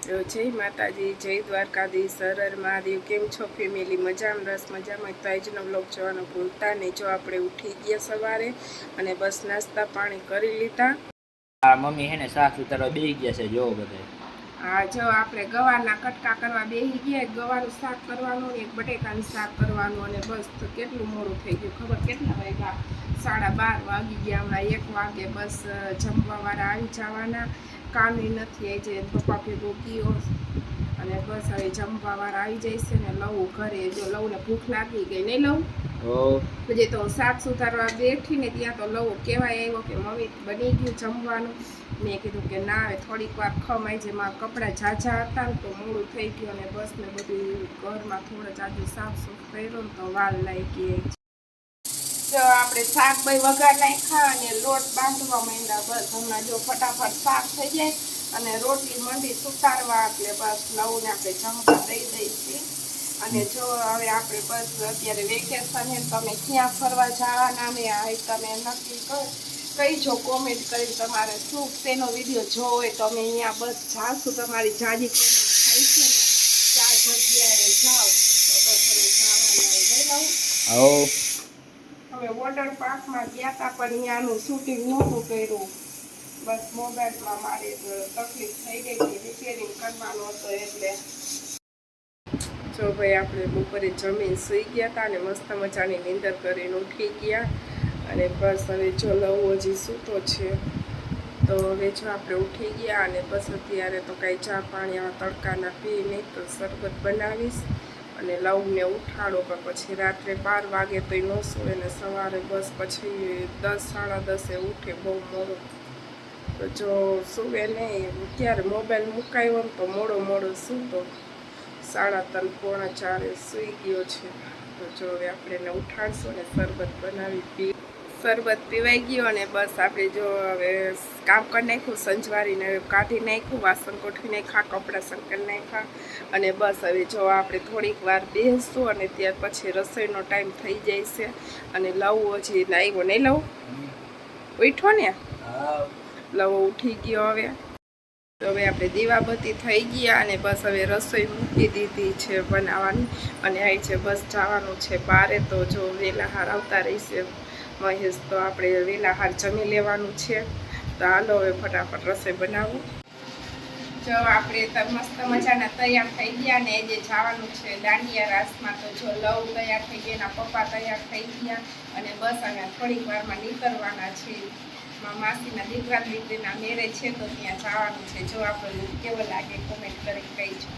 જય માતાજી, જય દ્વારકાધીશ, હર હર મહાદેવ। કેમ છો ફેમિલી? મજામાં? રસ મજામાં તો આજનો બ્લોગ જોવાનું ભૂલતા નહીં। જો આપણે ઉઠી ગયા સવારે અને બસ નાસ્તા પાણી કરી લીધા। મમ્મી હે ને શાક ઉતારવા બેસી ગયા છે જો બધે। હા, જો આપણે ગવારના કટકા કરવા બેસી ગયા। ગવાનું શાક કરવાનું ને એક બટેકાનું શાક કરવાનું અને બસ તો કેટલું મોડું થઈ ગયું ખબર? કેટલા વાગ્યા? 12:30 વાગી ગયા। હમણાં 1 વાગે બસ જમવાવાળા આવી જવાના। કામય નથી આવી જાય પપ્પા ભેગો ગયો અને બસ હવે જમવાવાળા આવી જાય છે ને લઉં ઘરે। જો લઉંને ભૂખ લાગી ગઈ નહીં લઉં? પછી તો શાક સુધારવા બેઠી ને ત્યાં તો લઉં કહેવાય આવ્યો કે મમ્મી બની ગયું જમવાનું। મેં કીધું કે ના, હવે થોડીક વાર ખમાઈ છે। મારા કપડાં ઝાઝા હતા ને તો મોડું થઈ ગયું અને બસ ને બધું ઘરમાં થોડું જાજુ સાફ સૂફ કર્યો ને તો વાર લાગી। જો આપણે શાક ભાઈ વઘાર નાખ્યા અને લોટ બાંધવા માંડ્યા। બસ હમણાં જો ફટાફટ શાક થઈ જાય અને રોટલી મંડી સુતારવા એટલે બસ લઉંને આપણે જમવા દઈ દઈશું। અને જો હવે આપણે બસ અત્યારે વેકેશન હે, તમે ક્યાં ફરવા જવાના મેં તમે નક્કી કહીજો કોમેન્ટ કરી તમારે શું તેનો વિડીયો જોવો હોય તો અમે અહીંયા બસ જાશું। તમારી જાજી કોમેન્ટ થાય છે ને ચાર જગ્યાએ જાઓ તો બસ અમે જવાના લઈ લઉં। હવે વોટર પાર્કમાં ગયા હતા પણ અહીંયાનું શૂટિંગ નહોતું કર્યું। બસ મોબાઈલમાં મારે તકલીફ થઈ ગઈ હતી, રિપેરિંગ કરવાનો હતો એટલે। જો ભાઈ આપણે બપોરે જમીન સૂઈ ગયા હતા અને મસ્ત મજાની નીંદર કરીને ઉઠી ગયા અને બસ હવે જો લઉં હજી સૂતો છે તો હવે જો આપણે ઉઠી ગયા અને બસ અત્યારે તો કાંઈ ચા પાણી આવા તડકાના પી નહીં તો શરબત બનાવીશ અને લઉંને ઉઠાડો પણ પછી રાત્રે 12 વાગે તો ન સૂવે ને સવારે બસ પછી 10 સાડા 10 ઉઠે બહુ મોડું। તો જો સૂવે નહીં ત્યારે મોબાઈલ મુકાયો ને તો મોડો સૂતો 3:30 પોણા 4 સૂઈ ગયો છે। તો જો હવે આપણે એને ઉઠાડશું ને શરબત બનાવી શરબત પીવાઈ ગયો અને બસ આપણે જો હવે કામ કરી નાખ્યું, સંજવારીને હવે કાઢી નાખ્યું, વાસણ ગોઠવી નાખ્યા, કપડાં સંકળી નાખ્યા અને બસ હવે જો આપણે થોડીક વાર બેસશું અને ત્યાર પછી રસોઈનો ટાઈમ થઈ જાય છે અને લવું હજી આવ્યો નહીં? લઉં ઉઠો ને? લવો ઉઠી ગયો હવે। તો હવે આપણે દીવાબત્તી થઈ ગયા અને બસ હવે રસોઈ મૂકી દીધી છે બનાવવાની અને આવી છે બસ જવાનું છે બારે। તો જો વેલા હાર આવતા રહીશે મહેશ તો આપણે વેલા હાર જમી લેવાનું છે। તો હાલો હવે ફટાફટ રસોઈ બનાવું। જો આપણે તો મસ્ત મજાના તૈયાર થઈ ગયા ને જે જવાનું છે દાંડિયા રાસમાં। તો જો લવ તૈયાર થઈ ગયા, એના પપ્પા તૈયાર થઈ ગયા અને બસ અમે થોડીક વારમાં નીકળવાના છીએ। માસીના દીકરા દીકરીના મેરેજ છે તો ત્યાં જવાનું છે। જો આપણને કેવો લાગે કોમેન્ટ કરી કહીજો।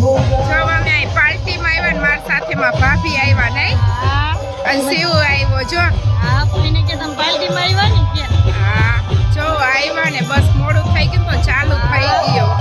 જો અમે અહીં પાર્ટીમાં આવ્યા ને મારી સાથેમાં ભાભી આવ્યા નહીં અને શિવ આવ્યો જો। હા, જો આવ્યા ને બસ મોડું થઈ ગયું તો ચાલુ થઈ ગયો।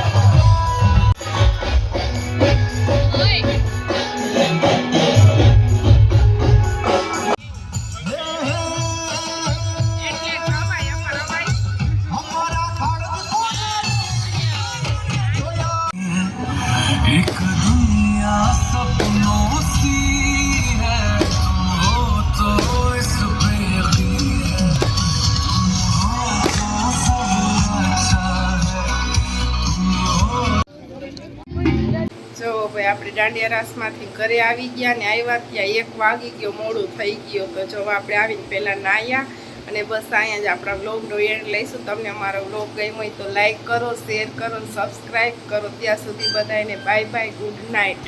જો ભાઈ આપણે દાંડિયા રાસમાંથી ઘરે આવી ગયા ને આવ્યા ત્યાં 1 વાગી ગયો, મોડું થઈ ગયો। તો જો આપણે આવીને પહેલાં નાહ્યા અને બસ અહીંયા જ આપણા વ્લોગનો એન્ડ લઈશું। તમને અમારો વ્લોગ ગમ્યો હોય તો લાઈક કરો, શેર કરો, સબસ્ક્રાઈબ કરો। ત્યાં સુધી બધાને બાય બાય, ગુડ નાઇટ।